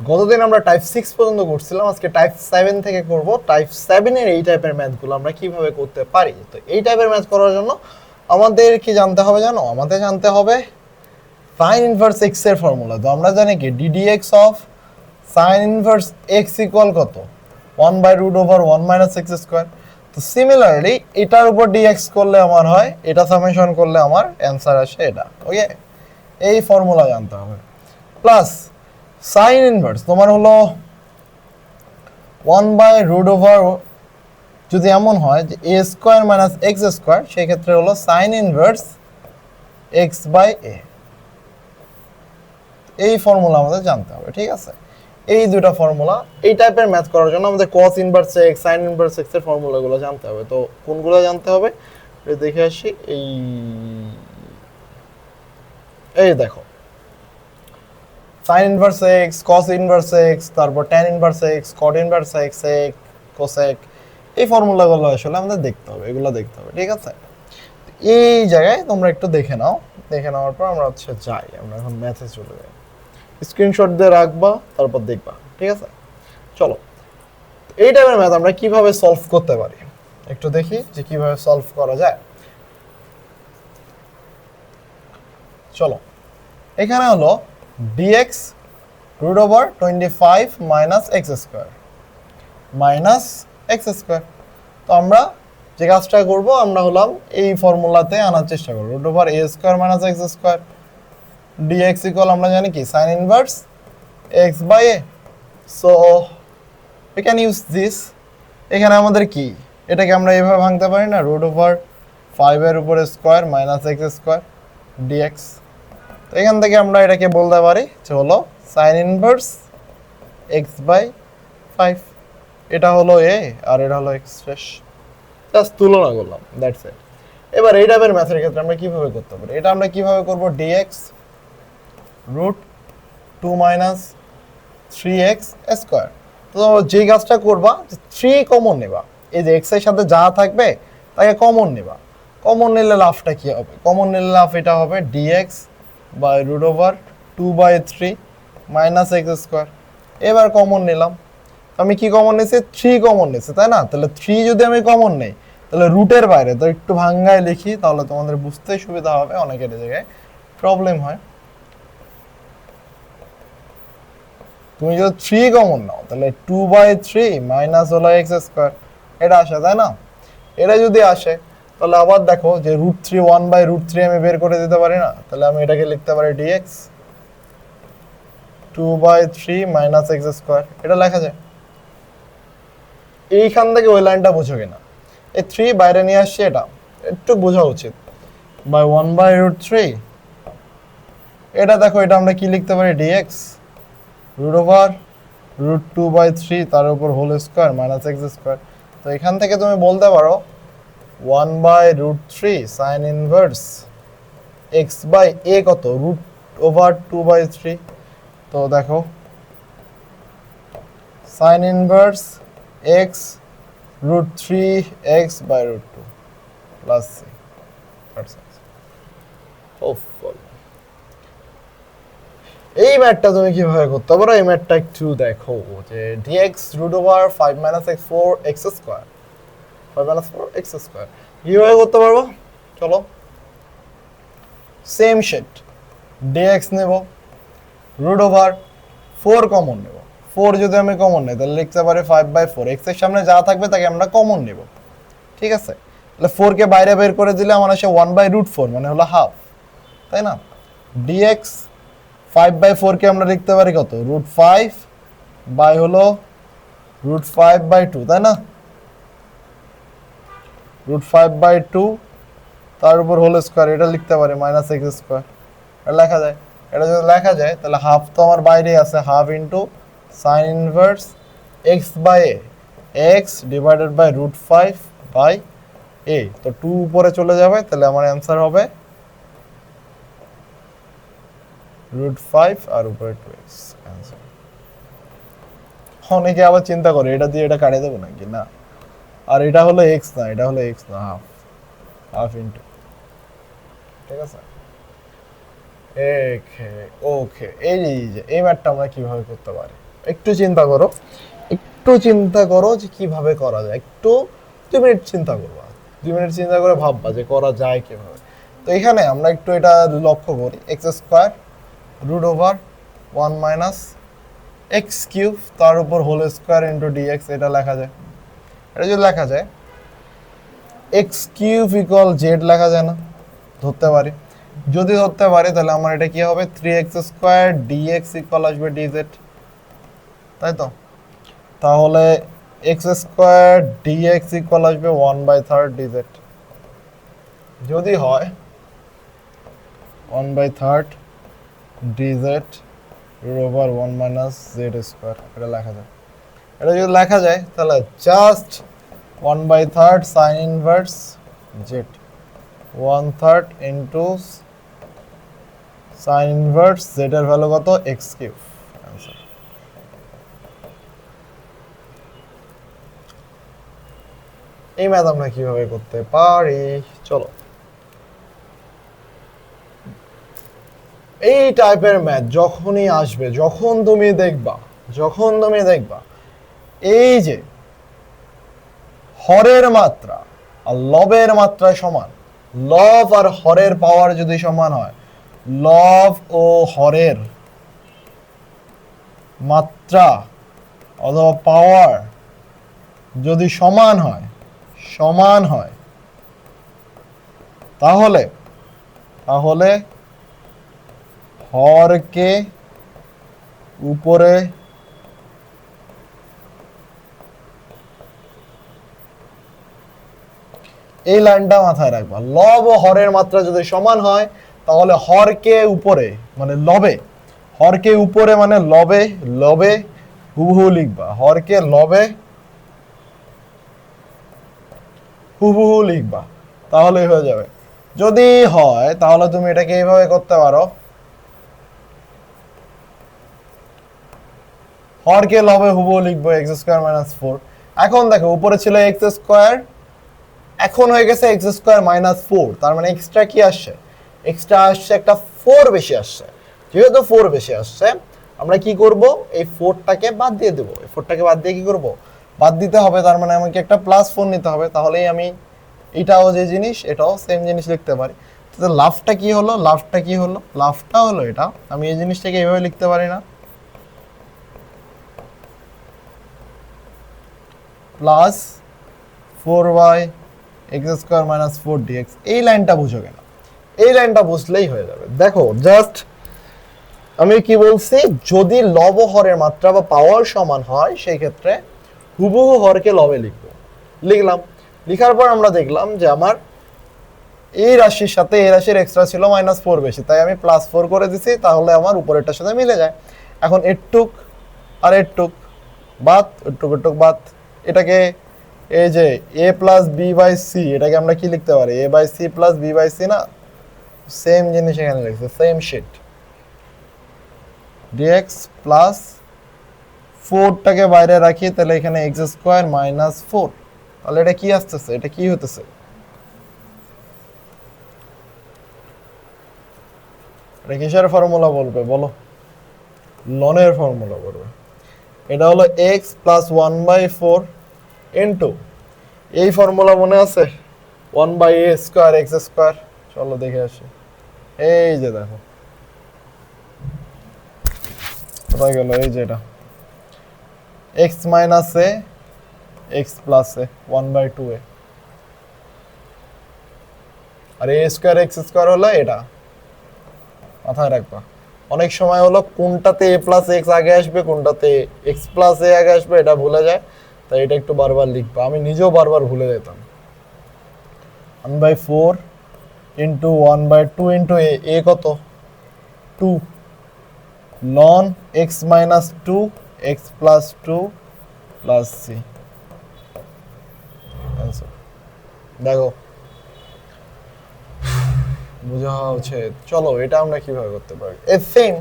গতদিন আমরা টাইপ 6 পর্যন্ত করছিলাম, আজকে টাইপ 7 থেকে করব। টাইপ 7 এর এই টাইপের ম্যাথগুলো আমরা কিভাবে করতে পারি। তো এই টাইপের ম্যাথ করার জন্য আমাদের কি জানতে হবে জানো? আমাদের জানতে হবে sin ইনভার্স x এর ফর্মুলা। তো আমরা জানি কি ddx of sin inverse x equal কত? 1/√1 - x স্কয়ার। তো সিমিলারলি এটার উপর dx করলে আমার হয়, এটা সামেশন করলে আমার অ্যানসার আসে এটা। ওকে, এই ফর্মুলা জানতে হবে। প্লাস সাইন ইনভার্স তোমার হলো 1/√, যদি এমন হয় যে a square minus x square, সেই ক্ষেত্রে হলো সাইন ইনভার্স x/a। এই ফর্মুলা আমাদের জানতে হবে, ঠিক আছে? এই দুটো ফর্মুলা, এই টাইপের ম্যাথ করার জন্য আমাদের cos inverse x, sin inverse x এর ফর্মুলাগুলো জানতে হবে। তো কোনগুলো জানতে হবে দেখে আসি। এই দেখো, sin inverse x, cos inverse x, তারপর tan inverse x, cot inverse x, sec, cosec, এই ফর্মুলাগুলো আসলে আমাদের দেখতে হবে, এগুলো দেখতে হবে, ঠিক আছে? এই জায়গায় তোমরা একটু দেখে নাও, দেখে নেওয়ার পর আমরা যাই, আমরা এখন ম্যাথে চলে যাই। স্ক্রিনশট দিয়ে রাখবা, তারপর দেখবা, ঠিক আছে? চলো, এই টাইপের ম্যাথ আমরা কিভাবে সলভ করতে পারি একটু দেখি যে কিভাবে সলভ করা যায়। চলো, এখানে হলো dx √25 - x square minus x square. তো আমরা যে কাজটা করব, আমরা হলাম এই ফর্মুলাতে আনার চেষ্টা করব। √a square minus x square dx equal আমরা জানি কি sin inverse x/a। So we can use this। এখানে আমাদের কি, এটাকে আমরা এইভাবে ভাঙতে পারি না, √5 এর উপরে square minus x square dx। তো এখান থেকে আমরা এটাকে বলতে পারি যে হলো sin ইনভার্স x/5। এটা হলো a আর এটা হলো x শেষ, জাস্ট তুলনা করলাম, দ্যাটস ইট। এবার এই টাইপের ম্যাথের ক্ষেত্রে আমরা কিভাবে করতে পারি, এটা আমরা কিভাবে করব, dx √2 - 3x স্কয়ার। তো যে কাজটা করবা, 3 কমন নেবা, এই যে x এর সাথে যা থাকবে তাকে কমন নেবা। কমন নিলে লাভটা কি হবে? কমন নিলে লাভ এটা হবে dx √2/3 - x স্কয়ার। এবার কমন নিলাম, আমি কি কমন নিয়েছি? 3 কমন নিয়েছি, তাই না? তাহলে 3 যদি আমি কমন নেই, তাহলে রুটের বাইরে, তো একটু ভাঙ্গায় লিখি তাহলে তোমাদের বুঝতে সুবিধা হবে, অনেকের জায়গায় প্রবলেম হয়। তুমি যদি 3 কমন নাও, তাহলে 2/3 মাইনাস হলো x স্কয়ার, এটা আসে, তাই না? এটা যদি আসে, তাহলে আবার দেখো যে √3 1/√3 আমি বের করে দিতে পারি না? তাহলে আমি এটাকে লিখতে পারি dx 2/3 মাইনাস x স্কয়ার, এটা লেখা যায়। এইখান থেকে ওই লাইনটা বুঝো কিনা, এই 3 বাইরে নিয়ে আসছে, এটা একটু বোঝা উচিত। বাই 1/√3, এটা দেখো, এটা আমরা কি লিখতে পারি, dx √2/3 তার উপর whole square minus x square. তো এখান থেকে তুমি বলতে পারো 1/√3 sin ইনভার্স x/a কত, √2/3। তো দেখো sin inverse x √3x/√2 plus c। এই ম্যাথটা তুমি কিভাবে করতে পারো, এই ম্যাথটা একটু দেখো যে dx √5 - x 4x square, 5 - 4x square কিভাবে করতে পারবো। চলো, সেম শিট, dx নেব, √4 কমন নেব। 4 যদি আমি কমন নেই, তাহলে লিখতে পারি 5/4, x এর সামনে যা থাকবে তাকে আমরা কমন নেব, ঠিক আছে? তাহলে 4 কে বাইরে বের করে দিলে আমার আসে 1/√4, মানে হলো হাফ, তাই না? dx 5/4 কে আমরা লিখতে পারি কত, √5 বাই হলো √5/2, তাই না? √5/2 তার উপর হোল স্কয়ার, এটা লিখতে পারি মাইনাস x স্কয়ার, এটা লেখা যায়। এটা যদি লেখা যায়, তাহলে হাফ তো আমার বাইরে আছে, half into sine inverse x/a, x divided by √5/a। তো 2 উপরে চলে যাবে, তাহলে আমার অ্যান্সার হবে √5 আর উপরে 2x অ্যান্সার। অনেকে আবার চিন্তা করে এটা দিয়ে এটা কাটিয়ে দেবো নাকি, না। আর এটা হলো x না, এটা হলো x না, হাফ ইন্টু, ঠিক আছে? ওকে, এই যে এই ম্যাথটা আমরা কিভাবে করতে পারি। একটু চিন্তা করো, একটু চিন্তা করো যে কিভাবে করা যায়। একটু 2 মিনিট চিন্তা করবা, 2 মিনিট চিন্তা করে ভাববা যে করা যায় কিভাবে। তো এখানে আমরা একটু এটা লক্ষ্য করি, x square root over 1 - x cube তার উপর হোল স্কোয়ার ইন্টু ডিএক্স, এটা লেখা যায়। এটা যদি লেখা যায় এক্স কিউব ইকুয়াল জেড লেখা যায় না? ধরতে পারি, যদি ধরতে পারি তাহলে আমার এটা কি হবে 3x স্কোয়ার ডিএক্স ইকুয়াল আসবে ডিজেড, তাই তো? তাহলে এক্স স্কোয়ার ডিএক্স ইকুয়াল আসবে 1/3 ডিজেড। যদি হয় 1/3 ডিজেড ওভার 1 - জেড স্কোয়ার, এটা লেখা যায়। এটা যদি লেখা যায় তাহলে just 1/3 sign inverse Z 1/3 into sine inverse Z এর ভ্যালু কত এক্স কিউব। অ্যান্সার। এই ম্যাথ আমরা কিভাবে করতে পারি, চলো। এই টাইপের ম্যাথ যখনই আসবে, যখন তুমি দেখবা এই যে হরের মাত্রা আর লবের মাত্রা সমান, লব আর হরের পাওয়ার যদি সমান হয়, লব ও হরের মাত্রা অথবা পাওয়ার যদি সমান হয় তাহলে হরকে উপরে এই লাইনটা মাথায় রাখবা, লব ও হরের মাত্রা যদি সমান হয় তাহলে হরকে উপরে মানে লবে, হরকে উপরে মানে লবে হুবহু লিখবা, হরকে লবে হুবহু লিখবা, তাহলেই হয়ে যাবে। যদি হয় তাহলে তুমি এটাকে এইভাবে করতে পারো, হরকে লবে হুবহু লিখবো এক্স স্কোয়ার মাইনাস 4। এখন দেখো উপরে ছিল এক্স স্কোয়ার, এখন হয়ে গেছে এক্স স্কোয়ার মাইনাস 4, তার মানে এক্সট্রা কি আসছে? এক্সট্রা আসছে একটা 4 বেশি আসছে। যেহেতু 4 বেশি আসছে আমরা কি করব, এই 4টাকে বাদ দিয়ে দেবো। এই 4টাকে বাদ দিয়ে কি করব, বাদ দিতে হবে, তার মানে আমাকে একটা +4 নিতে হবে, তাহলেই আমি এটাও যে জিনিস এটাও সেম জিনিস লিখতে পারি। তো লাভটা কি হলো, লাভটা হলো এটা, আমি এই জিনিসটাকে এইভাবে লিখতে পারি না, plus 4y x square minus 4 dx. এই লাইনটা বুঝো কেন, এই লাইনটা বুঝলেই হয়ে যাবে। দেখো জাস্ট আমি কি বলছি, যদি লব হরের মাত্রা বা পাওয়ার সমান হয় সেই ক্ষেত্রে হুবহু হরকে লবে লিখলাম। লিখার পর আমরা দেখলাম যে আমার এই রাশির সাথে এই রাশির এক্সট্রা ছিল -4 বেশি, তাই আমি +4 করে দিছি, তাহলে আমার উপরেরটার সাথে মিলে যায়। এখন এটুক আর এটুক বাদ, এটুক বাদ, এটাকে এই যে a plus b by c, এটাকে আমরা কি লিখতে পারি, a by c plus b by c, না সেম জিনিস এখানে লিখছে, সেম শিট, dx প্লাস 4টাকে বাইরে রাখি, তাহলে এখানে এক্স স্কোয়ার মাইনাস 4, তাহলে এটা কি আসতেছে, এটা কি হতেছে, এটা কিসের ফর্মুলা বলবে বলো, লনের ফর্মুলা বলবে। এটা হলো x প্লাস 1/4 ইন্টু, এই ফর্মুলা মনে আছে 1/a স্কোয়ার এক্স স্কোয়ার, চলো দেখে আসি। এই যে দেখো কোথায় গেল, এই যে এটা x minus a x plus a 1/2a, আর a স্কোয়ার এক্স স্কোয়ার হলো এটা, মাথায় রাখবা। অনেক সময় হলো কোনটাতে a প্লাস এক্স আগে আসবে, কোনটাতে এক্স প্লাস এ আগে আসবে, এটা ভুলে যায়, তাই এটা একটু বারবার লিখবা, আমি নিজেও বারবার ভুলে যেতাম। 1/4 ইন্টু 1/2 ইন্টু এ কত 2 ln x minus 2 x plus 2 plus c. দেখো বোঝা উচিত। চলো এটা আমরা কিভাবে করতে পারি, সেম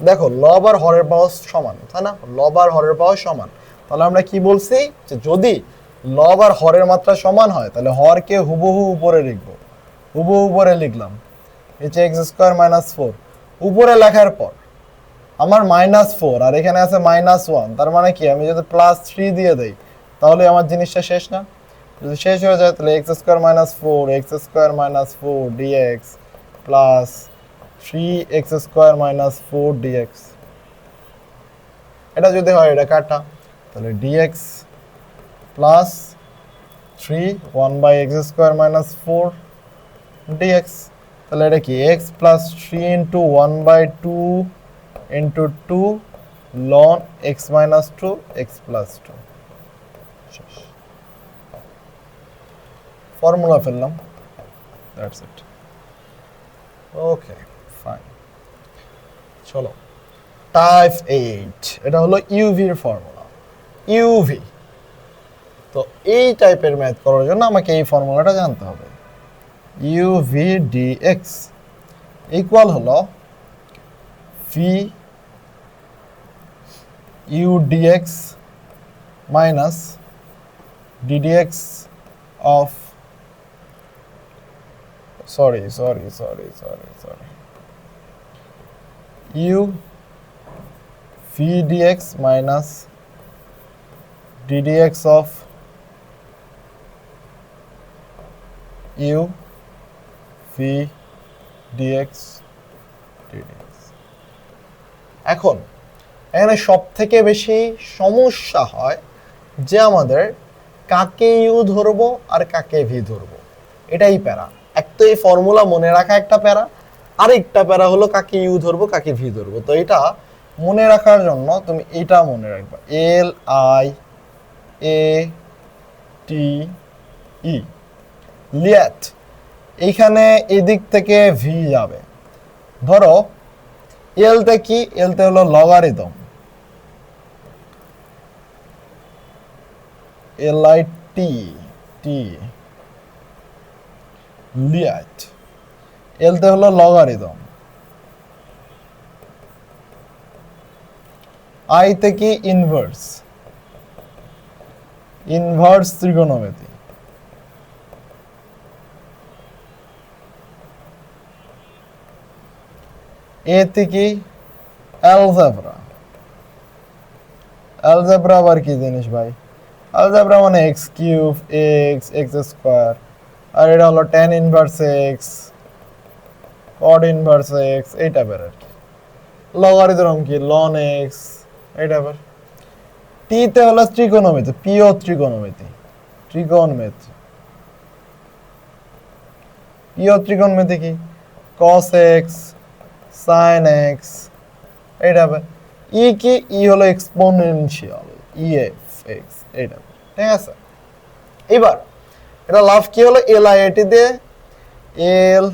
দেখো লব আর হরের পাওয়ার সমান, তাই না, লব আর হরের পাওয়ার সমান, তাহলে আমরা কি বলছি যে যদি লব আর হরের মাত্রা সমান হয় তাহলে হরকে হুবহু উপরে লিখবো, হুবহু উপরে লিখলাম, নিচে এক্স স্কোয়ার মাইনাস 4, উপরে লেখার পর আমার -4 আর এখানে আছে -1, তার মানে কি আমি যদি +3 দিয়ে দেই তাহলে আমার জিনিসটা শেষ না? যদি শেষ হয়ে যায় তাহলে x² - 4 x² - 4 dx plus 3x² - 4 dx। এটা যদি হয় এটা কাটা, তাহলে dx প্লাস 3 1/x² - 4 dx, তাহলে এটা কি x plus 3 into 1/2 into 2 ln x minus 2 x plus 2। Formula ফেললাম, দ্যাটস ইট। ওকে ফাইন, চলো টাইপ 8, এটা হলো ইউভির ফর্মুলা। ইউভি, তো এই টাইপের ম্যাথ করার জন্য আমাকে এই ফর্মুলাটা জানতে হবে। ইউভি ডিএক্স ইকুয়াল হলো v u dx minus ddx of sorry u v dx minus ddx of u v dx d dx. এখন এখানে সব থেকে বেশি সমস্যা হয় যে আমাদের কাকে ইউ ধরবো আর কাকে ভি ধরবো, এটাই প্যারা। এক তো এই ফর্মুলা মনে রাখা একটা প্যারা, আরেকটা প্যারা হলো কাকে ইউ ধরবো কাকে ভি ধরবো। তো এটা মনে রাখার জন্য তুমি এটা মনে রাখবা, এল আই এ টি ই লিয়াট। এইখানে এদিক থেকে ভি যাবে, ধরো এলতে কি, এলতে হলো লগারিদম, এল আই টি টি লিয়াট, এলতে হলো লগারিদম। আইতে কি ইনভার্স, ইনভার্স ত্রিকোণমিতি। এতে কি অ্যালজেব্রা, অ্যালজেব্রা আবার কি জিনিস ভাই? অ্যালজেব্রা মানে x cube x x square, আর এটা হলো tan inverse x cot inverse x, এই টাইপের আর কি। লগারিদম কি ln এক্স, এই টাইপের। টিতে হলো ত্রিকোণমিতি, পিও ত্রিকোণমিতি, ত্রিকোণমিতি। পিও ত্রিকোণমিতি কি cos এক্স sin এক্স, এই টাইপের। ই কি, ই হলো এক্সপোনেনশিয়াল, ই এফ এক্স, এই টাইপের। ঠিক আছে, এবার এটা লাভ কি হলো, এল আই এ টি দিয়ে, এল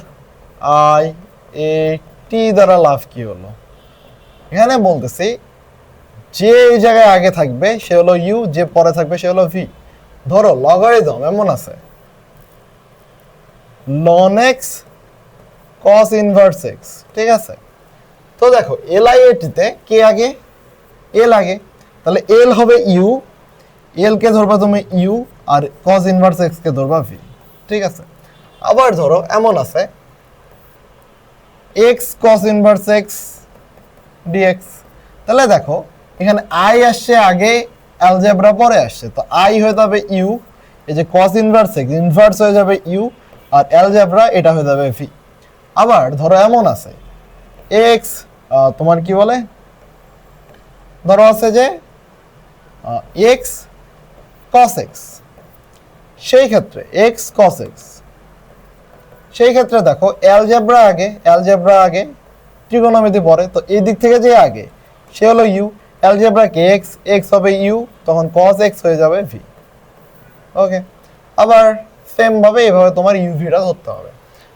আই এ টি দ্বারা লাভ কি হলো? এখানে বলতেছি যে এই জায়গায় আগে থাকবে সে হলো ইউ, যে পরে থাকবে সে হলো ভি। ধরো লগারিদম এমন আছে ln x cos inverse x, ঠিক আছে। তো দেখো এল আই এ টিতে কে আগে, এল আগে, তাহলে এল হবে ইউ, এল কে ধরবা তুমি ইউ, আর cos ইনভার্স এক্স কে ধরবা ভি, ঠিক আছে। আবার ধরো এমন আছে x cos inverse x dx, তাহলে দেখো এখানে আই আসছে আগে, অ্যালজেব্রা পরে আসছে, তো আই হয়ে যাবে ইউ, এই যে cos ইনভার্স এক্স ইনভার্স হয়ে যাবে ইউ, আর অ্যালজেব্রা এটা হয়ে যাবে ভি। আবার ধরো এমন আছে এক্স তোমার কি বলে, ধরো আছে যে এক্স cos এক্স, সেই ক্ষেত্রে এক্স cos এক্স, সেই ক্ষেত্রে দেখো অ্যালজেব্রা আগে, অ্যালজেব্রা আগে ত্রিকোণমিতি পরে, তো এই দিক থেকে যে আগে সে হলো ইউ, অ্যালজেব্রা কে এক্স, এক্স হবে ইউ, তখন cos এক্স হয়ে যাবে ভি। ওকে, আবার সেম ভাবে এইভাবে তোমার ইউভিটা ধরতে হবে।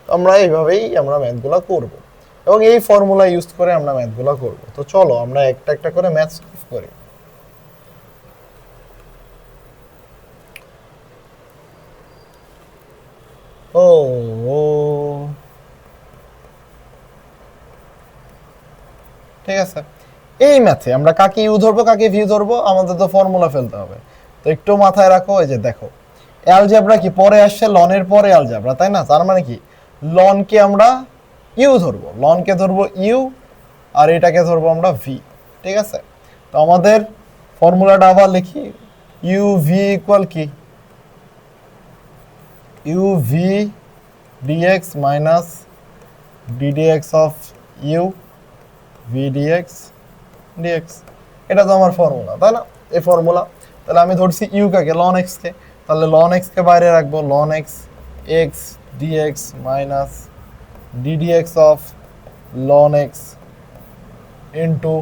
তো আমরা এইভাবেই আমরা ম্যাথগুলো করব এবং এই ফর্মুলা ইউজ করে আমরা ম্যাথগুলো করব। তো চলো আমরা একটা একটা করে ম্যাথ সলভ করি। ঠিক আছে, এই ম্যাথে আমরা কাকে ইউ ধরবো কাকে ভি ধরবো, আমাদের তো ফর্মুলা ফেলতে হবে। তো একটু মাথায় রাখো, এই যে দেখো অ্যালজেব্রা কি পরে আসছে, লনের পরে অ্যালজেব্রা, তাই না? তার মানে কি লন কে আমরা ইউ ধরবো, লন কে ধরবো ইউ, আর এটাকে ধরবো আমরা ভি, ঠিক আছে? তো আমাদের ফর্মুলাটা আবার লিখি, ইউ ভি ইকুয়াল কি, u v dx minus ddx of u v dx dx. এটা তো আমার ফর্মুলা, তাই না? এই ফর্মুলা, তাহলে আমি ধরছি ইউ কাকে, লন এক্স কে, তাহলে লন এক্স কে বাইরে রাখবো, ln x x dx minus ddx of ln x into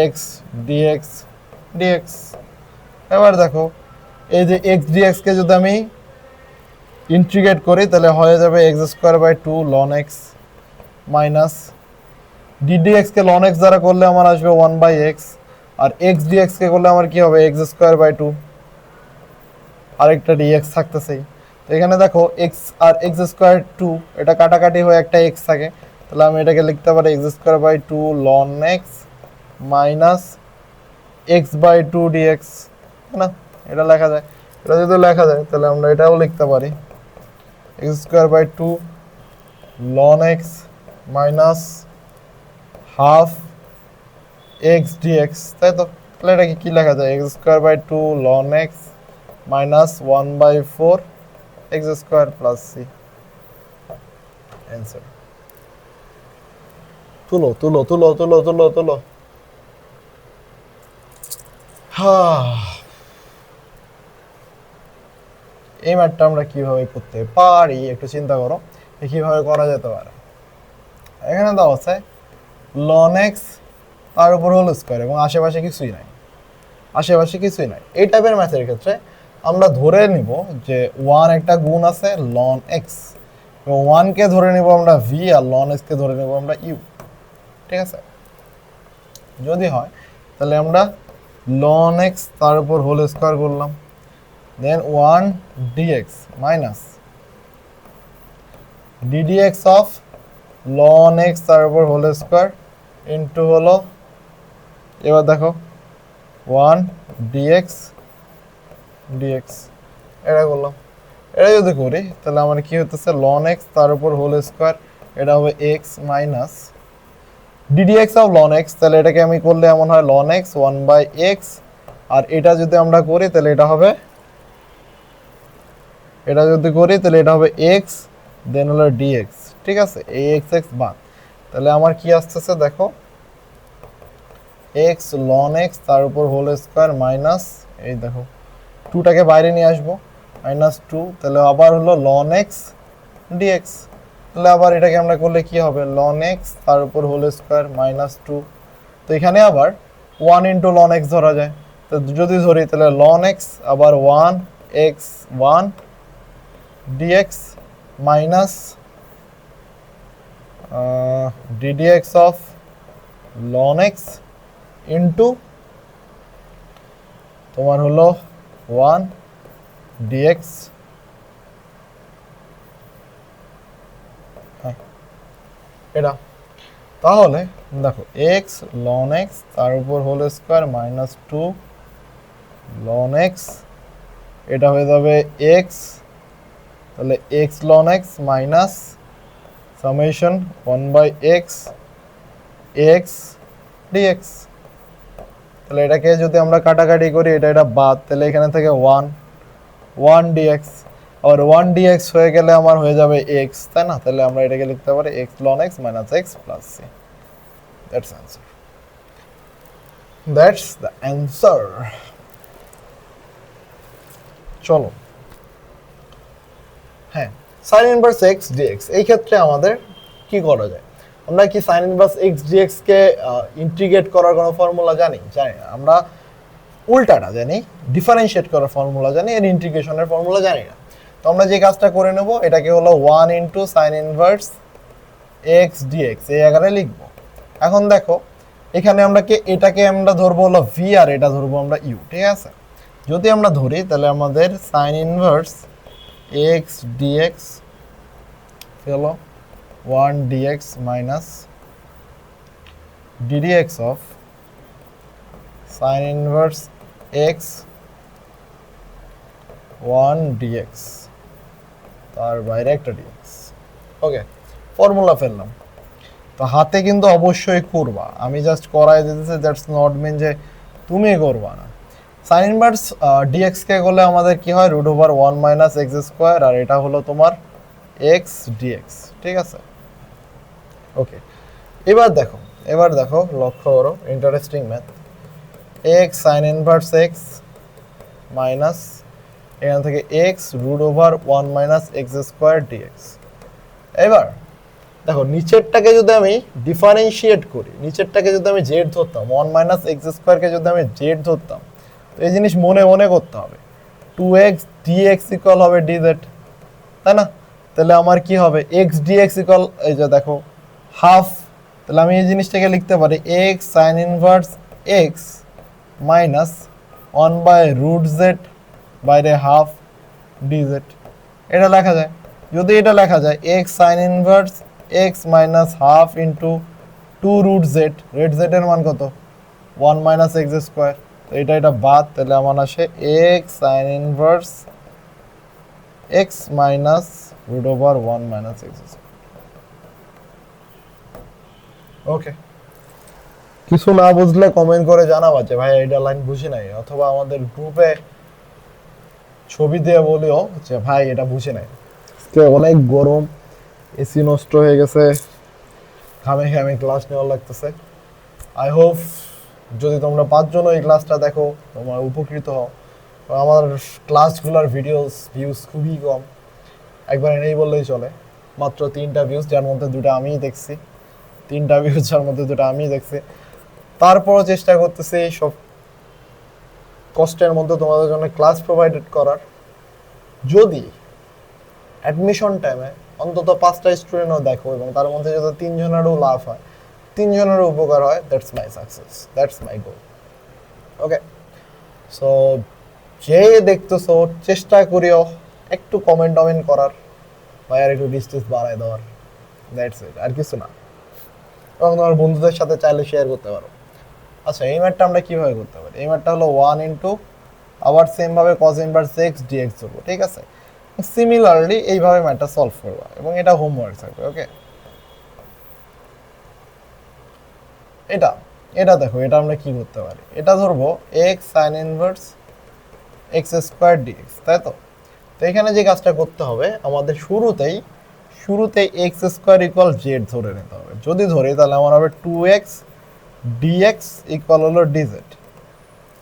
x dx dx. এবার দেখো এই যে এক্স ডিএক্স কে যদি আমি ইন্টিগ্রেট করি তাহলে হয়ে যাবে x square by two ln x minus d d x কে লন এক্স দ্বারা করলে আমার আসবে ওয়ান বাই এক্স, আর এক্স ডিএক্স কে করলে আমার কি হবে এক্স স্কোয়ার বাই টু, আরেকটা ডিএক্স থাকতেছেই। তো এখানে দেখো এক্স আর এক্স স্কোয়ার টু, এটা কাটাকাটি হয়ে একটা এক্স থাকে, তাহলে আমি এটাকে লিখতে পারি x square by two ln x minus x by two dx, না এটা লেখা যায়। এটা যদি লেখা যায় তাহলে আমরা এটাও লিখতে পারি x square by two ln x minus half x dx, তাই তো? তাহলে এটাকে কি লেখা যায় x square by two ln x minus one by four x square plus c. Answer. তুলো তুলো তুলো তুলো তুলো তুলো। এই ম্যাথটা আমরা কিভাবে করতে পারি একটু চিন্তা করো, কিভাবে করা যেতে পারে। এখানে দেওয়া আছে লন এক্স তার উপর হোল স্কোয়ার এবং আশেপাশে কিছুই নাই, আশেপাশে কিছুই নাই। এই টাইপের ম্যাথের ক্ষেত্রে আমরা ধরে নিব যে ওয়ান একটা গুণ আছে লন এক্স, এবং ওয়ানকে ধরে নিব আমরা ভি আর লন এক্সকে ধরে নিব আমরা ইউ, ঠিক আছে? যদি হয় তাহলে আমরা লন এক্স তার উপর হোল স্কোয়ার করলাম, then one dx minus ddx of ln x তার উপর হোল স্কোয়ার ইন্টু হলো, এবার দেখো ওয়ান ডিএক্স ডিএক্স, এটা করলাম। এটা যদি করি তাহলে আমার কি হতেছে লন এক্স তার উপর হোল স্কোয়ার, এটা হবে x minus ddx of ln x, তাহলে এটাকে আমি করলে এমন হয় ln x one by x, আর এটা যদি আমরা করি তাহলে এটা হবে, এটা যদি করি তাহলে এটা হবে এক্স দেন হলো ডিএক্স, ঠিক আছে? এই এক্স এক্স বাদ, তাহলে আমার কি আসতেছে দেখো এক্স লন এক্স তার উপর হোল স্কোয়ার মাইনাস, এই দেখো টুটাকে বাইরে নিয়ে আসবো মাইনাস টু, তাহলে আবার হলো লন এক্স ডিএক্স, তাহলে আবার এটাকে আমরা করলে কি হবে লন এক্স তার উপর হোল স্কোয়ার মাইনাস টু। তো এখানে আবার ওয়ান ইন্টু লন এক্স ধরা যায়, তো যদি ধরি তাহলে লন এক্স আবার one x one dx minus ddx of ln x into তোমার হলো ওয়ান ডিএক্স, হ্যাঁ এটা। তাহলে দেখো এক্স লন এক্স তার উপর whole square minus two ln x, এটা হয়ে যাবে এক্স, তাহলে x ln x minus summation one by x x dx. তাহলে এটাকে যদি আমরা কাটাকাটি করি এটা এটা বাদ, তাহলে এখানে থেকে ওয়ান ওয়ান ডিএক্স, আর ওয়ান ডিএক্স হয়ে গেলে আমার হয়ে যাবে এক্স, তাই না? তাহলে আমরা এটাকে লিখতে পারি x ln x minus x plus c. That's answer, that's the answer. চলো, হ্যাঁ, সাইন ইনভার্স এক্স ডিএক্স, এই ক্ষেত্রে আমাদের কি করা যায়? আমরা কি সাইন ইনভার্স এক্স ডিএক্স কে ইন্টিগ্রেট করার কোনো ফর্মুলা জানি? জানি না। আমরা উল্টাটা জানি, ডিফারেন্সিয়েট করার ফর্মুলা জানি, এর ইন্টিগ্রেশনের ফর্মুলা জানি না। তো আমরা যে কাজটা করে নেব এটাকে হলো one into sine inverse x dx এই আকারে লিখবো। এখন দেখো এখানে আমরা এটাকে আমরা ধরবো হলো ভি আর এটা ধরবো আমরা ইউ, ঠিক আছে? যদি আমরা ধরি তাহলে আমাদের সাইন ইনভার্স এক্স ডিএক্স হলো one dx minus ddx of sine inverse x one dx তার বাইরে একটা ডিএক্স। ওকে, ফর্মুলা ফেললাম। তো হাতে কিন্তু অবশ্যই করবা, আমি জাস্ট করাই দিতেছি, দ্যাটস নট মিন যে তুমি করবা না। সাইন ইনভার্স ডিএক্স কে করলে আমাদের কি হয়, root over 1 minus x square, আর এটা হলো তোমার এক্স ডিএক্স, ঠিক আছে। ওকে, এবার দেখো লক্ষ্য করো, interesting math. X sine inverse x minus এখান থেকে x root over 1 minus x square dx. এবার দেখো নিচেরটাকে যদি আমি ডিফারেন্সিয়েট করি, নিচেরটাকে যদি আমি জেড ধরতাম, 1 মাইনাস এক্স স্কোয়ারকে যদি আমি জেড ধরতাম, তো এই জিনিস মনে মনে করতে হবে, 2x dx ইকুয়াল হবে dz, তাই না? তাহলে আমার কি হবে, x dx ইকুয়াল, এই যে দেখো হাফ, তাহলে আমি এই জিনিসটাকে লিখতে পারি x sine inverse x minus 1 by root z বাইরে হাফ dz। এটা লেখা যায়, যদি এটা লেখা যায় x sine inverse x minus half into 2 root z, রেড জেড এর মান কত, 1 মাইনাস এক্স স্কোয়ার, এটা বাদ, তাহলে আমার আসে x sine inverse x minus root over 1 minus x square. Okay, কিছু না বুঝলে কমেন্ট করে জানাবা যে ভাই এটা লাইন বুঝি নাই, অথবা আমাদের গ্রুপে ছবি দিয়ে বলিও যে ভাই এটা বুঝি নাই। আজকে অনেক গরম, এসি নষ্ট হয়ে গেছে, ঘামে ঘামে ক্লাস নেওয়া লাগতেছে। আই হোপ যদি তোমরা 5 জন এই ক্লাসটা দেখো তোমরা উপকৃত হও। আমার ক্লাসগুলোর ভিউজ খুবই কম, একবার নেই বললেই চলে, মাত্র 3টা ভিউজ, যার মধ্যে 2টা আমিই দেখছি, 3টা ভিউজ যার মধ্যে 2টা আমিই দেখছি। তারপরও চেষ্টা করতেছি সব কষ্টের মধ্যে তোমাদের জন্য ক্লাস প্রোভাইডেড করার। যদি অ্যাডমিশন টাইমে অন্তত 5টা স্টুডেন্টও দেখো এবং তার মধ্যে যদি 3 জনেরও লাভ হয়, 3 জনেরও উপকার হয়, that's my success, that's my goal. Okay, so যে দেখতেছো চেষ্টা করিও একটু কমেন্ট করার, বা আর একটু ডিস্টেন্স বাড়ায় দেওয়ার, দ্যাটস ইট, আর কিছু না। এবং তোমার বন্ধুদের সাথে চাইলে শেয়ার করতে পারো। আচ্ছা, এই ম্যাথটা আমরা কিভাবে করতে পারি? এই ম্যাথটা হলো 1 ইন্টু আবার সেম ভাবে cos ইনভার্স x dx করব, ঠিক আছে? সিমিলারলি এইভাবে ম্যাথটা সলভ করবা এবং এটা হোমওয়ার্ক থাকবে। ওকে, এটা দেখো, এটা আমরা কি করতে পারি, এটা ধরবো x sin inverse x square dx, তাই তো? তো এখানে যে কাজটা করতে হবে, আমাদের শুরুতেই x স্কয়ার ইকুয়াল z ধরে নিতে হবে। যদি ধরি তাহলে আমার হবে 2x dx ইকুয়াল হলো dz।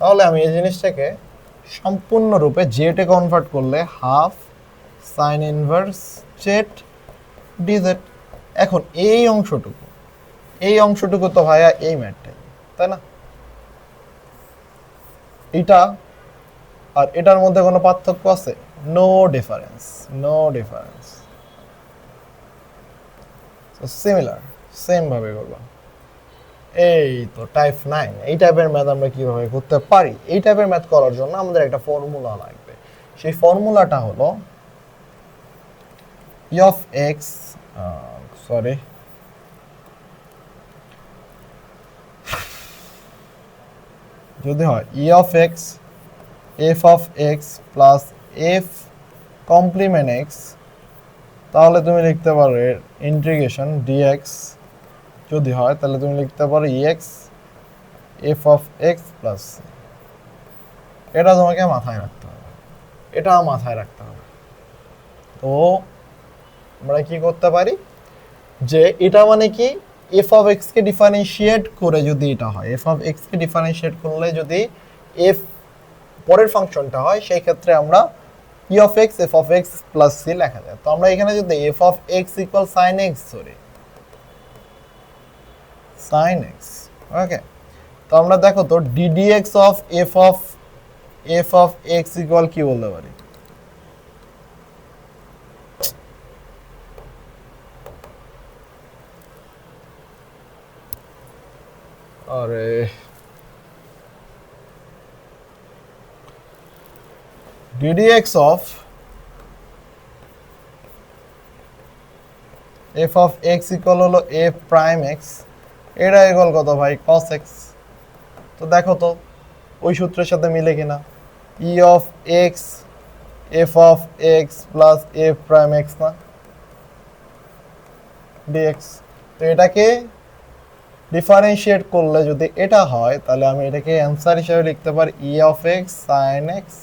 তাহলে আমি এই জিনিসটাকে সম্পূর্ণরূপে জেটে কনভার্ট করলে half sign inverse Z DZ. এখন এই অংশটুকু তো ভাইয়া এই ম্যাথটাই, তাই না? এটা আর এটার মধ্যে কোনো পার্থক্য আছে? নো ডিফারেন্স, সিমিলার, সেম ভাবে করবা। এই তো টাইপ 9, এই টাইপের ম্যাথ আমরা কিভাবে করতে পারি? এই টাইপের ম্যাথ করার জন্য আমাদের একটা ফর্মুলা লাগবে। সেই ফর্মুলাটা হলো ই অফ এক্স, যদি হয় e of x f of x plus f complement x, তাহলে তুমি লিখতে পারো ইন্টিগ্রেশন ডিএক্স। যদি হয় তাহলে তুমি লিখতে পারো EX F of x plus, এটা তোমাকে মাথায় রাখতে হবে। তো আমরা কি করতে পারি যে এটা মানে কি, এফ অফ এক্স কে ডিফারেন্সিয়েট করে যদি এটা হয়, এফ অফ এক্স কে ডিফারেন্সিয়েট করলে যদি এফ পরের ফাংশনটা হয়, সেই ক্ষেত্রে আমরা e of x f of x plus c লেখা যায়। তো আমরা এখানে যদি f of x equal sine x ধরি, সাইন এক্স, ওকে, তো আমরা দেখো তো d dx of f of x equal কি বলতে পারি? আরে ddx of f of x equal হলো f প্রাইম x, এটা ইকুয়াল কত ভাই? cos x। তো দেখো তো ওই সূত্রের সাথে মিলে কিনা, e of x f of x plus f prime x না, dx। তো এটাকে ডিফারেন্সিয়েট করলে যদি এটা হয় তাহলে আমি এটাকে অ্যান্সার হিসেবে লিখতে পারি e of x sine x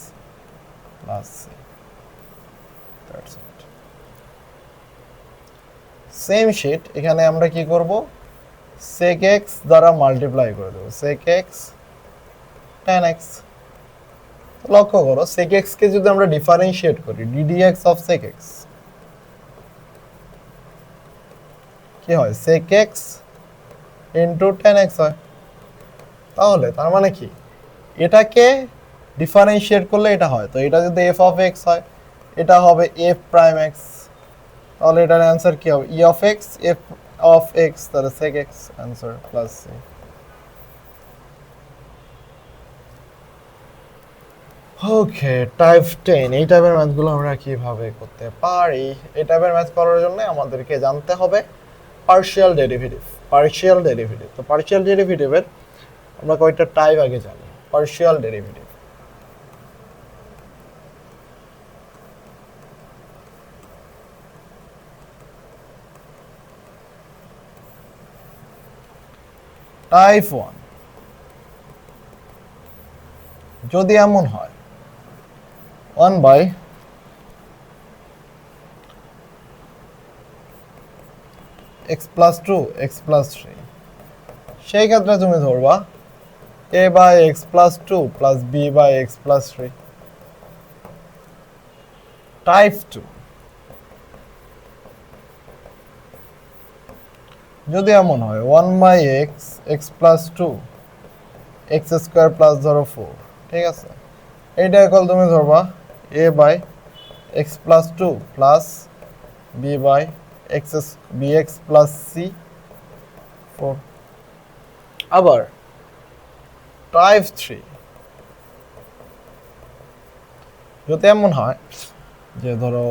plus c. Same sheet এখানে আমরা কি করব, sec x দ্বারা মাল্টিপ্লাই করে দেব, sec x tan x। লক্ষ্য করো sec x কে যদি আমরা ডিফারেন্সিয়েট করি ddx অফ sec x কি হয়, sec x into tan x হয়। তাহলে তার মানে কি, এটাকে ডিফারেন্সিয়েট করলে এটা হয়, তো এটা যদি f অফ x হয় এটা হবে f প্রাইম x। তাহলে এটার অ্যান্সার কি হবে, e of x f of x, তাহলে sec x answer plus c. Okay, type 10 এই টাইপের ম্যাথগুলো আমরা কিভাবে করতে পারি? এই টাইপের ম্যাথ করার জন্য আমাদেরকে জানতে হবে পার্শিয়াল ডেরিভেটিভ। পার্শিয়াল ডেরিভেটিভ, তো পার্শিয়াল ডেরিভেটিভের আমরা কয়টা টাইপ আগে জানি। পার্শিয়াল ডেরিভেটিভ টাইপ 1 যদি এমন হয় 1 by x plus 2 x plus 3, সেই ক্ষেত্রে তুমি ধরবা a by x plus 2 plus b by x plus 3। Type 2 যদি এমন হয় 1 by x x plus 2 x square plus ধরো 4, ঠিক আছে, এইটা কল তুমি ধরবা a by x plus 2 plus b by x bx plus c 4। আবার টাইপ 3 যদি এমন হয় যে ধরো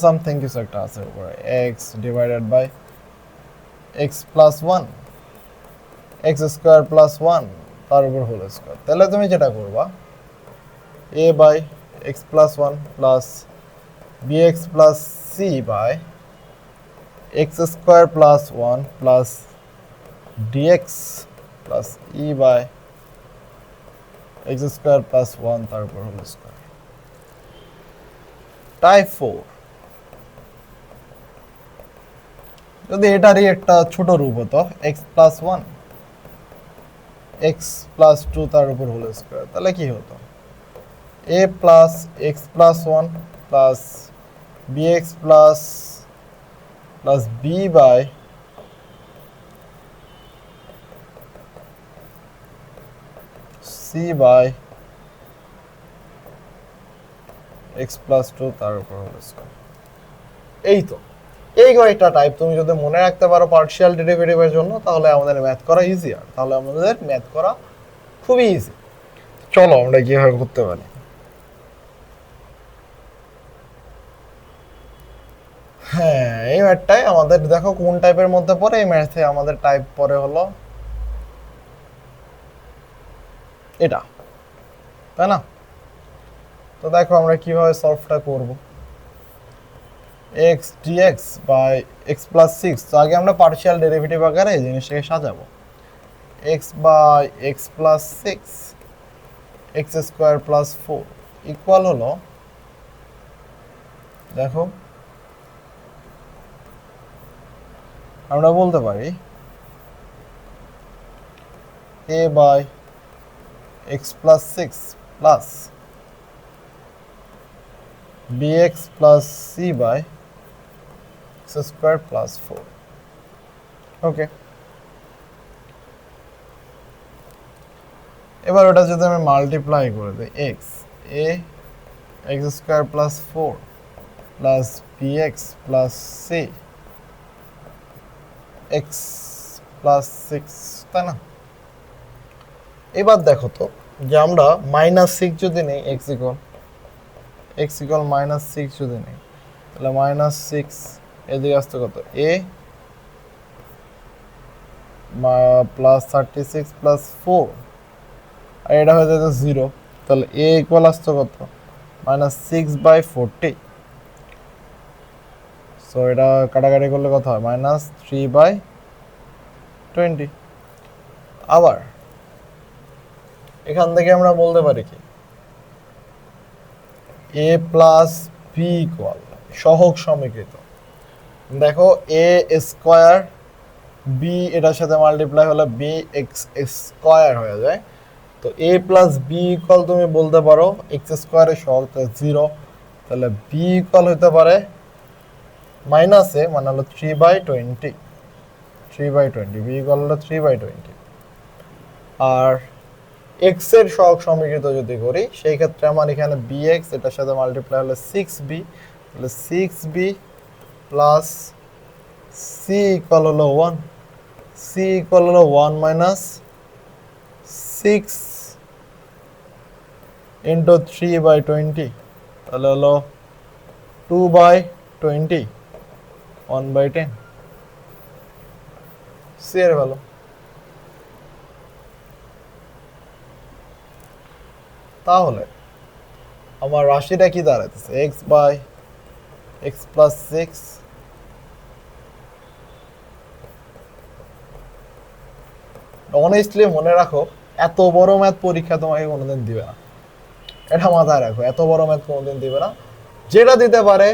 সামথিং কিছু একটা আছে উপরে x divided by x plus 1 x square plus 1 তার উপর হোল স্কোয়ার, তাহলে তুমি যেটা করবা a by x plus 1 plus bx plus c by x square plus 1 plus dx plus e by x square plus 1 তার উপর হোল স্কোয়ার। টাইপ 4 যদি এটারই একটা ছোট রূপ হতো x প্লাস 1 x প্লাস 2 তার উপর হোল স্কোয়ার, তাহলে কি হতো a plus x plus 1 plus bx plus plus b by c by x plus 2 তার উপর হোল স্কোয়ার। এই তো এই কয়েকটা টাইপ তুমি যদি মনে রাখতে পারো পার্শিয়াল ডেরিভেটিভের জন্য, তাহলে আমাদের ম্যাথ করা ইজিয়ার, তাহলে আমাদের ম্যাথ করা খুবই ইজি। চলো আমরা কিভাবে করতে পারি। হ্যাঁ, এই ম্যাথটাই আমাদের দেখো কোন টাইপের মধ্যে পড়ে, এই ম্যাথে আমাদের টাইপ পরে হলো এটা, তাই না? তো দেখো আমরা কিভাবে সলভটা করব। x dx by x plus 6, তো আগে আমরা পার্শিয়াল ডেরিভেটিভ আকারে এই জিনিসটাকে সাজাবো। x by x plus 6 x square plus 4 equal হলো, দেখো আমরা বলতে পারি a by x plus 6 plus bx plus c by x square plus 4। Okay, এবার ওটা যদি আমি মাল্টিপ্লাই করে দিই x x square plus 4 plus bx plus c x plus 6, তাই না? এবার দেখো তো যে আমরা মাইনাস 6 যদি নেই x ইকুয়াল মাইনাস 6 যদি নেই, তাহলে মাইনাস 6 এদিকে আসতে কত a প্লাস 36 প্লাস 4, আর এটা হয়ে যেত 0, তাহলে a ইকুয়াল আসতো কত, মাইনাস 6 বাই 40, সো এটা কাটাকাটি করলে কত হয় -3/20। আবার এখান থেকে আমরা বলতে পারি কি a প্লাস বি ইকুয়াল সহগ সমীকৃত। দেখো a স্কয়ার বি এটার সাথে মাল্টিপ্লাই হলে বি এক্স স্কয়ার হয়ে যায়। তো a প্লাস বি ইকুয়াল তুমি বলতে পারো এক্স স্কয়ারের সহগ 0, তাহলে বি ইকুয়াল হতে পারে মাইনাস এ মানে হলো 3/20, 3/20 বি ইকুয়াল হলো 3/20। আর এক্স এর সহগ সমীকৃত যদি করি সেই ক্ষেত্রে আমার এখানে bx এটার সাথে মাল্টিপ্লাই হলে 6b, তাহলে 6b প্লাস c ইকুয়াল হলো 1, c ইকুয়াল হলো 1 মাইনাস 6 ইন্টু 3/20, তাহলে হলো 2/20, 1/10 c এর ভ্যালু। তাহলে আমার রাশিটা কি দাঁড়াইতেছে x প্লাস 6 অনেস্টলি মনে রাখো এত বড় ম্যাথ পরীক্ষা তোমাকে কোনোদিন দিবে না, এটা মাথায় রাখো, এত বড় ম্যাথ কোনোদিন দিবে না। যেটা দিতে পারে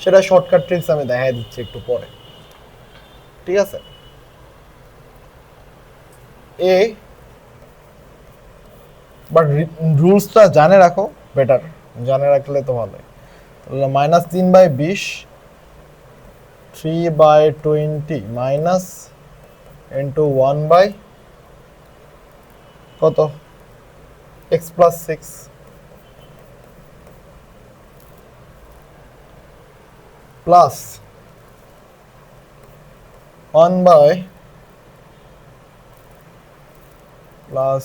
সেটা শর্টকাট ট্রিক্স আমি দেখাই দিচ্ছি একটু পরে, ঠিক আছে। বাট রুলসটা জানে রাখো, বেটার জানে রাখলে তো ভালোই। তাহলে -3/20, 3/20 মাইনাস ইন্টু 1 কত x plus 6 plus 1 plus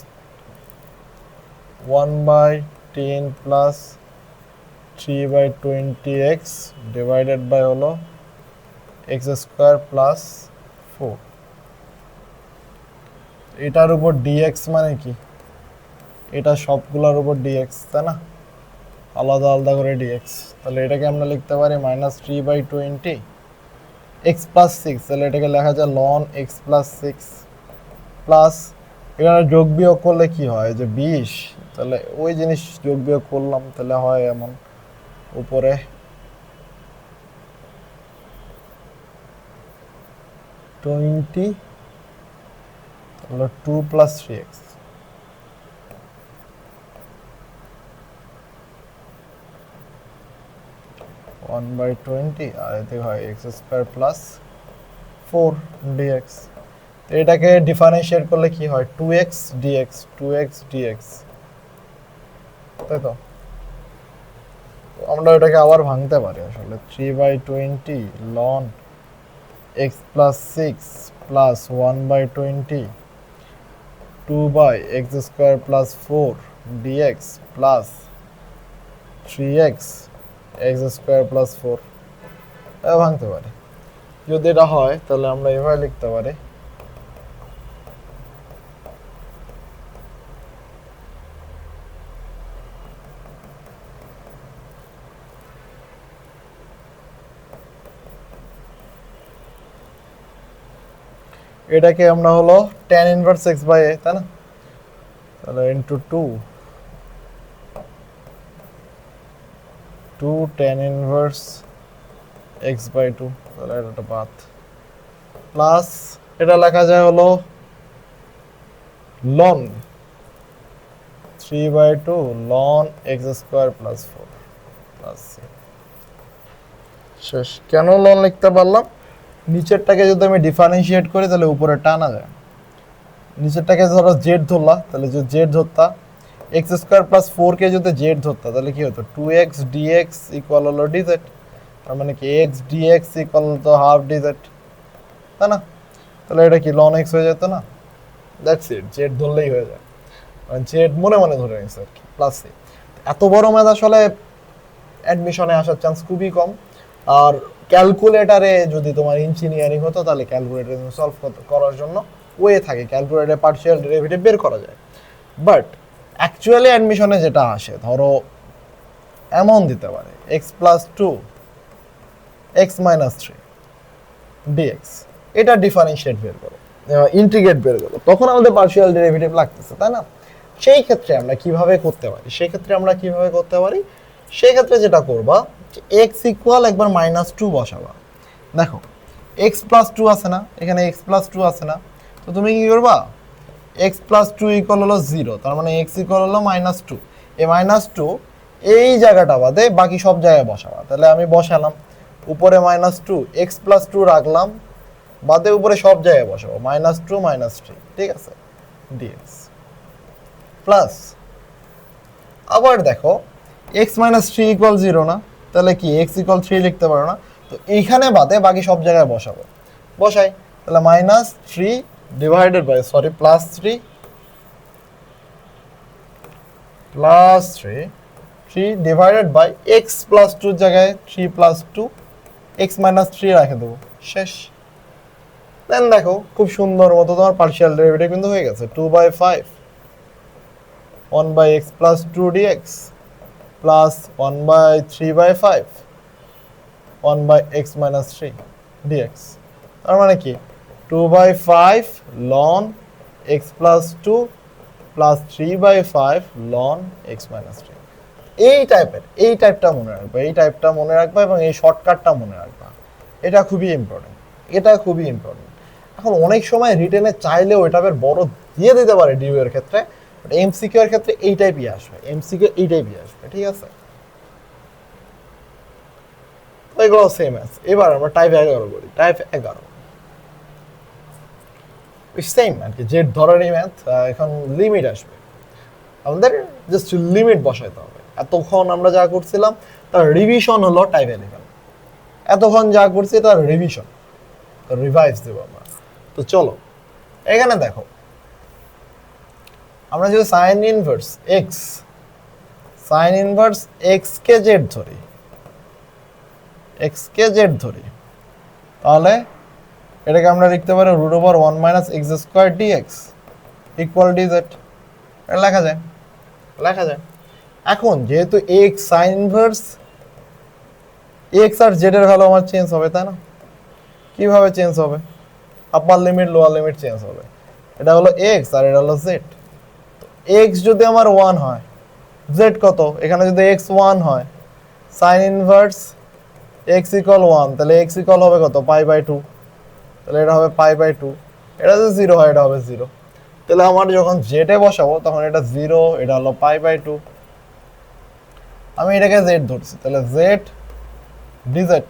1/10 plus 3/20x divided by হলো x স্কয়ার প্লাস 4। এটার উপর dx মানে কি, এটা সবগুলোর উপর dx, তাই না, আলাদা আলাদা করে dx। তাহলে এটাকে আমরা লিখতে পারি -3/20 x প্লাস 6, তাহলে এটাকে লেখা যায় ln x প্লাস 6 প্লাস এখানে যোগ বিয়োগ করলে কি হয় যে 20, তাহলে ওই জিনিস যোগ বিয়োগ করলাম, তাহলে হয় এমন উপরে 20 তাহলে 2 প্লাস 3x, ওয়ান বাই 20 আর এতে হয় x স্কয়ার প্লাস 4 dx। তো এটাকে ডিফারেন্সিয়েট করলে কি হয় 2x dx, 2x dx, তাই তো। আমরা এটাকে আবার ভাঙতে পারি আসলে 3/20 ln x plus 6 plus 1/20 2/x square plus 4 dx plus 3x x square plus 4 এটা ভাঙতে পারি। যদি এটা হয় তাহলে আমরা এভাবে লিখতে পারি এটাকে আমরা হলো tan inverse x by a, তাই না, তাহলে into 2 tan inverse x by 2, তাহলে এটা বাদ, প্লাস এটা লেখা যায় হলো ln 3/2 ln x square plus 4 plus c। শেষ। কেন ln লিখতে পারলাম, নিচেরটাকে যদি আমি ডিফারেন্সিয়েট করি তাহলে উপরে টানা যায়, নিচেরটাকে ধরো z ধরলা, তাহলে যে z ধরতা x স্কয়ার প্লাস 4 কে যদি z ধরতা তাহলে কি হতো 2x dx ইকুয়াল হলো dz, তার মানে কি x dx ইকুয়াল তো হাফ dz, তাই না। তাহলে এটা কি ln x হয়ে যেত না, দ্যাটস ইট, z ধরলেই হয়ে যায়, মানে z মনে মনে ধরে নিছে আর কি, প্লাস c। এত বড় ম্যাথ আসলে অ্যাডমিশনে আসার চান্স খুবই কম। আর ক্যালকুলেটরে যদি তোমার ইঞ্জিনিয়ারিং হতো তাহলে ক্যালকুলেটরে সলভ করার জন্য ওয়ে থাকে, ক্যালকুলেটরে পার্শিয়াল ডেরিভেটিভ বের করা যায়। বাট অ্যাকচুয়ালি অ্যাডমিশনে যেটা আসে ধরো এমন দিতে পারে x plus 2 x minus three dx, এটা ডিফারেন্সিয়েট বের করো, ইন্টিগ্রেট বের করো, তখন আমাদের পার্শিয়াল ডেরিভেটিভ লাগতেছে, তাই না? সেই ক্ষেত্রে আমরা কিভাবে করতে পারি, সেই ক্ষেত্রে যেটা করবা, এক্স ইকুয়াল একবার মাইনাস টু বসাবা। দেখো এক্স প্লাস টু আছে না, এখানে এক্স প্লাস টু আছে না, তো তুমি কি করবা, এক্স প্লাস টু ইকুয়াল হলো জিরো, তার মানে এক্স ইকুয়াল হলো মাইনাস টু। এই মাইনাস টু এই জায়গাটা বাদে বাকি সব জায়গায় বসাবা। তাহলে আমি বসালাম উপরে minus two, x plus two রাখলাম, বাদে উপরে সব জায়গায় বসাবো মাইনাস টু মাইনাস থ্রি, ঠিক আছে, ডিএক্স প্লাস, আবার দেখো x minus three equal zero না, তাহলে কি এক্স ইকুয়াল থ্রি লিখতে পারো না, তো এইখানে বাদে বাকি সব জায়গায় বসাবো, বসাই, তাহলে minus three divided by sorry plus three three divided by x plus টুর জায়গায় three plus two, x minus three রেখে দেবো, শেষ। দেন দেখো খুব সুন্দর মতো তোমার পার্শিয়াল ডেরিভেটিভ কিন্তু হয়ে গেছে, two by five one by x plus two dx plus one by three by five one by x minus three dx. তার মানে কি two by five ln x plus two plus three by five ln x minus three. এই টাইপটা মনে রাখবা, এবং এই শর্টকাটটা মনে রাখবা, এটা খুবই ইম্পর্টেন্ট। এখন অনেক সময় রিটেনে চাইলেও এটা বড় দিয়ে দিতে পারে ডিউ এর ক্ষেত্রে, বাট এমসিকিউ এর ক্ষেত্রে এই টাইপই আসবে, ঠিক আছে? এগুলো সেম আছে। এবার আমরা টাইপ 11 করি। টাইপ 11 সেম আর কি, জেড ধরনেরই ম্যাথ। এখন লিমিট আসবে, আমাদের জাস্ট লিমিট বসাইতে হবে। এতক্ষণ আমরা যা করছিলাম তার রিভিশন হলো টাইপ 11। এতক্ষণ যা করছি তার রিভিশন, রিভাইজ দেব আমরা। তো চলো এখানে দেখো, আমরা যদি সাইন ইনভার্স এক্স কে জেড ধরি, তাহলে এটাকে আমরা লিখতে পারি root over one minus x square dx equal dz, এটা লেখা যায়। এখন যেহেতু এক্স সাইন ইনভার্স এক্স আর জেড এর ভ্যালু আমার চেঞ্জ হবে, তাই না? কিভাবে চেঞ্জ হবে? Upper limit lower limit change হবে। এটা হলো এক্স আর এটা হলো জেড। এক্স যদি আমার 1 হয়, জেড কত? এখানে যদি এক্স 1 হয়, সাইন ইনভার্স এক্স ইকুয়াল 1, তাহলে এক্স ইকুয়াল হবে কত? পাই বাই 2, তাহলে এটা হবে পাই বাই 2। এটা যদি 0 হয়, এটা হবে 0। তাহলে আমার যখন জেডে বসাবো তখন এটা 0, এটা হলো পাই বাই 2। আমি এটাকে জেড ধরছি, তাহলে জেড ডিজেড,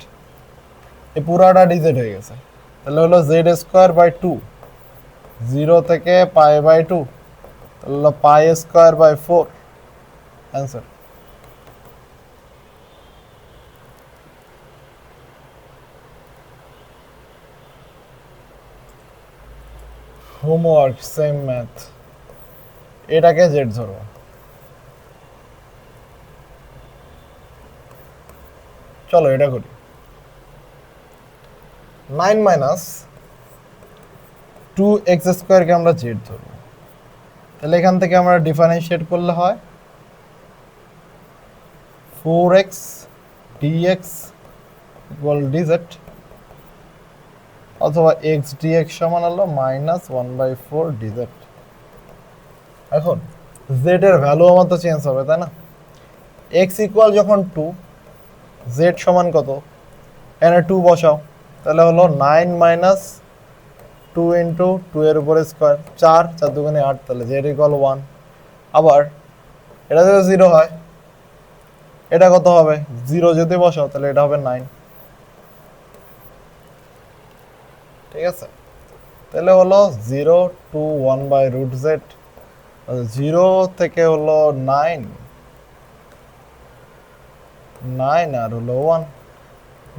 এই পুরাটা ডিজেড হয়ে গেছে, তাহলে হলো জেড স্কোয়ার বাই 2, 0 থেকে পাই বাই 2, তাহলে হলো pi square by 4, answer. Homework same math, এটাকে জেড ধরো। চলো এটা করি। 9 মাইনাস 2x স্কোয়ারকে আমরা জেড ধরবো, তাহলে এখান থেকে আমরা ডিফারেন্সিয়েট করলে হয় 4x dx ইকুয়াল dz, অথবা x dx সমান হলো মাইনাস 1/4 dz। এখন z এর ভ্যালু আমার তো চেঞ্জ হবে, তাই না? x ইকুয়াল যখন 2, z সমান কত? এখানে 2 বসাও, তাহলে হলো 9 মাইনাস 2 ইন্টু 2 এর উপরে স্কোয়ার, 4 4 দুগুণে 8, তাহলে z ইকুয়াল 1। আবার এটা যদি 0 হয়, এটা কত হবে? 0 যদি বসাও তাহলে এটা হবে 9, ঠিক আছে? তাহলে হলো 0 to 1 বাই রুট জেড, 0 থেকে হলো 9 আর হলো 1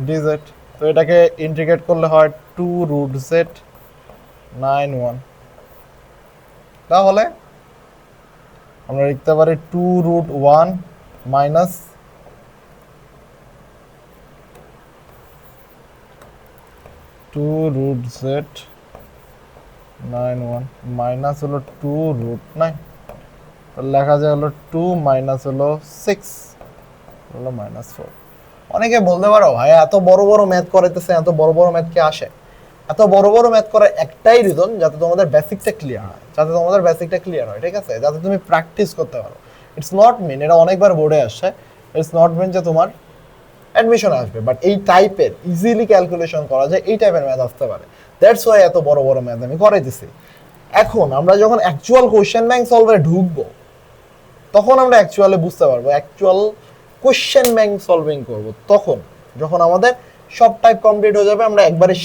ডিজেড। তো এটাকে ইন্টিগ্রেট করলে হয় 2 রুট জেড 9 1, তাহলে আমরা লিখতে পারি 2 root 1 minus 2 root z 9 1 minus হলো 2 রুট 9, তাহলে লেখা যায় হলো 2 মাইনাস হলো 6 হলো -4। অনেকে বলতে পারো ভাই এত বড় বড় ম্যাথ করাইতেছে, এত বড় বড় ম্যাথ কি আসে? এত বড় বড় ম্যাথ করার একটাই রিজন, যাতে তোমাদের বেসিকটা ক্লিয়ার হয়, ঠিক আছে, যাতে তুমি প্র্যাকটিস করতে পারো। ইটস নট মিন, এটা অনেকবার বোর্ডে আসছে, ইটস নট মিন যে তোমার অ্যাডমিশন আসবে, বাট এই টাইপের ইজিলি ক্যালকুলেশন করা যায়, এই টাইপের ম্যাথ আসতে পারে। দ্যাটস ওয়াই এত বড় বড় ম্যাথ আমি করাইতেছি। এখন আমরা যখন অ্যাকচুয়াল কোশ্চেন ব্যাংক সলভে ঢুকবো, তখন আমরা অ্যাকচুয়ালি বুঝতে পারবো, অ্যাকচুয়াল কোশ্চেন ব্যাংক সলভিং করব তখন, যখন আমাদের সব টাইপ কমপ্লিট হয়ে যাবে। আমরা এবারে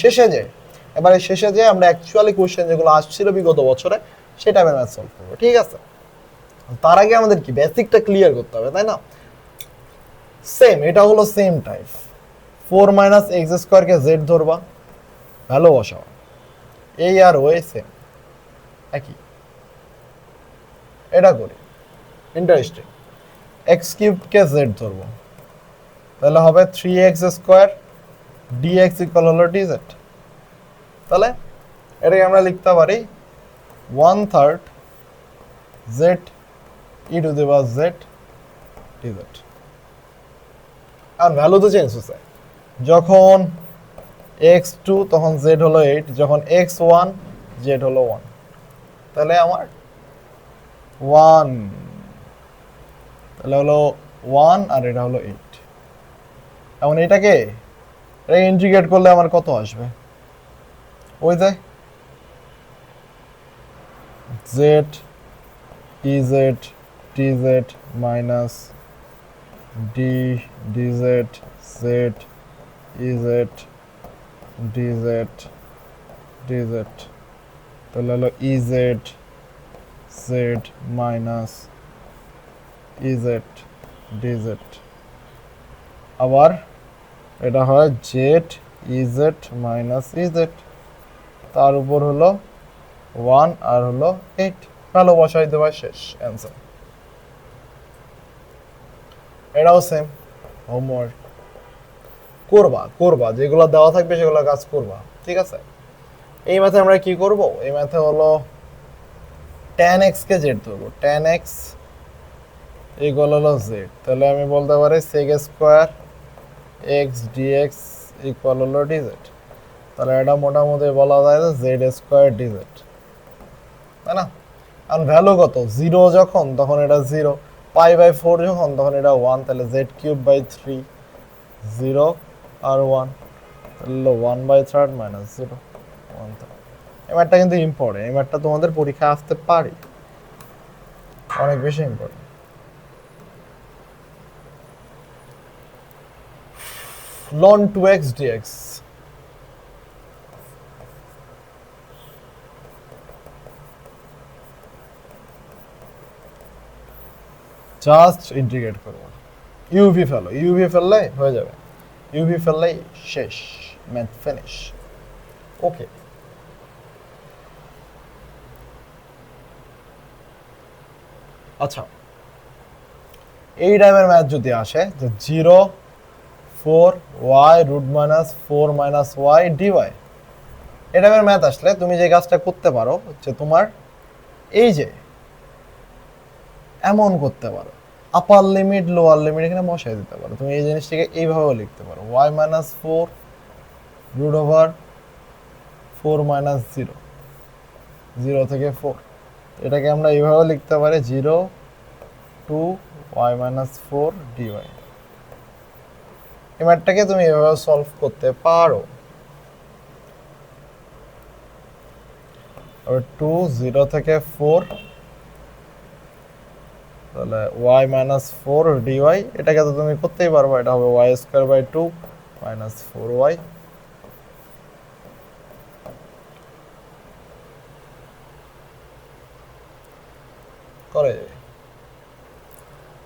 শেষে যে আমরা অ্যাকচুয়ালি কোশ্চেন যেগুলো আসছিল বিগত বছরে, সেই টাইপের ম্যাথ সলভ করবো, ঠিক আছে? তার আগে আমাদের কি বেসিকটা ক্লিয়ার করতে হবে, তাই না? সেম, এটা হলো সেম টাইপ। 4 মাইনাস এক্স স্কোয়ারকে জেড ধরবা, ভ্যালু বসাও, এই আর ওয়ে সেম একই। এটা করি, ইন্টারেস্টিং। এক্স কিউবকে জেড ধরবো, তাহলে হবে 3x স্কোয়ার dx ইকুয়াল হলো dz। তাহলে এটাকে আমরা লিখতে পারি 1/3 z e to the power z dz। আর ভ্যালু তো চেঞ্জ হচ্ছে, যখন x2 তখন z হলো 8, যখন x1 z হলো 1। তাহলে আমার 1, তাহলে হলো 1 আর এটা হলো 8। এখন এটাকে ইন্টিগ্রেট করলে আমার কত আসবে? ওই যে z ez dz minus d dz z ez dz dz, তাহলে হলো ez z minus ez dz। আবার এটা হয় z ez মাইনাস ez, তার উপর হলো 1 আর হলো 8। ভালো বসাই দেওয়া, শেষ অ্যান্সার। এটাও সেম, হোমওয়ার্ক করবা যেগুলো দেওয়া থাকবে সেগুলো কাজ করবা, ঠিক আছে? এই ম্যাথে আমরা কি করব? এই ম্যাথে হলো tan x কে z ধরবো, tan x ইকুয়াল হলো z। তাহলে আমি বলতে পারি sec square x dx equal হলো dz। তাহলে এটা মোটামুটি বলা যায় যে z স্কয়ার dz, তাই না? আর ভ্যালু কত? 0 যখন, তখন এটা 0, পাই বাই 4 যখন, তখন এটা 1, তাহলে z কিউব বাই 3, 0 আর 1, তাহলে 1/3 মাইনাস 0, 1/3। এই ম্যাথটা কিন্তু ইম্পর্টেন্ট, এই ম্যাথটা তোমাদের পরীক্ষায় আসতে পারে, অনেক বেশি important. ln 2x dx, just integrate করবো, ইউভি ফেলো, ইউভি ফেললে হয়ে যাবে, ইউভি ফেললেই শেষ, ম্যাথ ফিনিশ। ওকে, আচ্ছা, এই টাইপের ম্যাথ যদি আসে যে 0 4 y root minus 4 minus y dy, এই টাইপের ম্যাথ আসলে তুমি যে কাজটা করতে পারো যে তোমার এই যে এমন করতে পারো, আপার লিমিট লোয়ার লিমিট এখানে বসাই দিতে পারো। তুমি এই জিনিসটাকে এইভাবে লিখতে পারো, y minus 4 root over 4 minus 0, 0 থেকে 4। এটাকে আমরা এইভাবে লিখতে পারি 0 টু y মাইনাস 4 dy। এই ম্যাথটাকে তুমি এভাবে সলভ করতে পারো। আর 2 0 থেকে 4, তাহলে y মাইনাস 4 dy, এটাকে তো তুমি করতেই পারবে, এটা হবে y square by 2 minus 4y। করে যাবে।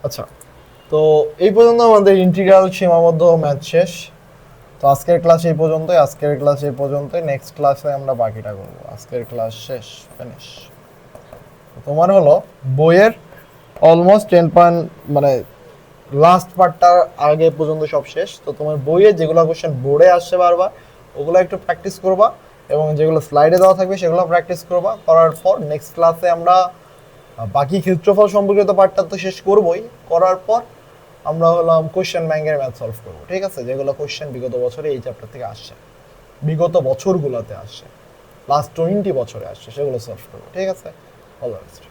আচ্ছা, তো এই পর্যন্ত আমাদের ইন্টিগ্রাল সীমাবদ্ধ ম্যাথ শেষ। তো আজকের ক্লাস এই পর্যন্তই, নেক্সট ক্লাসে আমরা বাকিটা করব। আজকের ক্লাস শেষ, ফিনিশ। তোমার হলো বইয়ের অলমোস্ট 10 পয়েন্ট, মানে লাস্ট পার্টটার আগে পর্যন্ত সব শেষ। তো তোমার বইয়ে যেগুলো কোশ্চেন বোর্ডে আসছে বারবার, ওগুলো একটু প্র্যাকটিস করবা, এবং যেগুলো স্লাইডে দেওয়া থাকবে সেগুলো প্র্যাকটিস করবা। করার পর নেক্সট ক্লাসে আমরা বাকি ক্ষেত্রফল সম্পর্কিত পার্টটা তো শেষ করবই, করার পর আমরা হলাম কোশ্চেন ব্যাংকের ম্যাথ সলভ করবো, ঠিক আছে, যেগুলো কোশ্চেন বিগত বছরে এই চ্যাপ্টার থেকে আসছে, বিগত বছরগুলোতে আসছে, লাস্ট 20 বছরে আসছে, সেগুলো সলভ করবো, ঠিক আছে। All the best.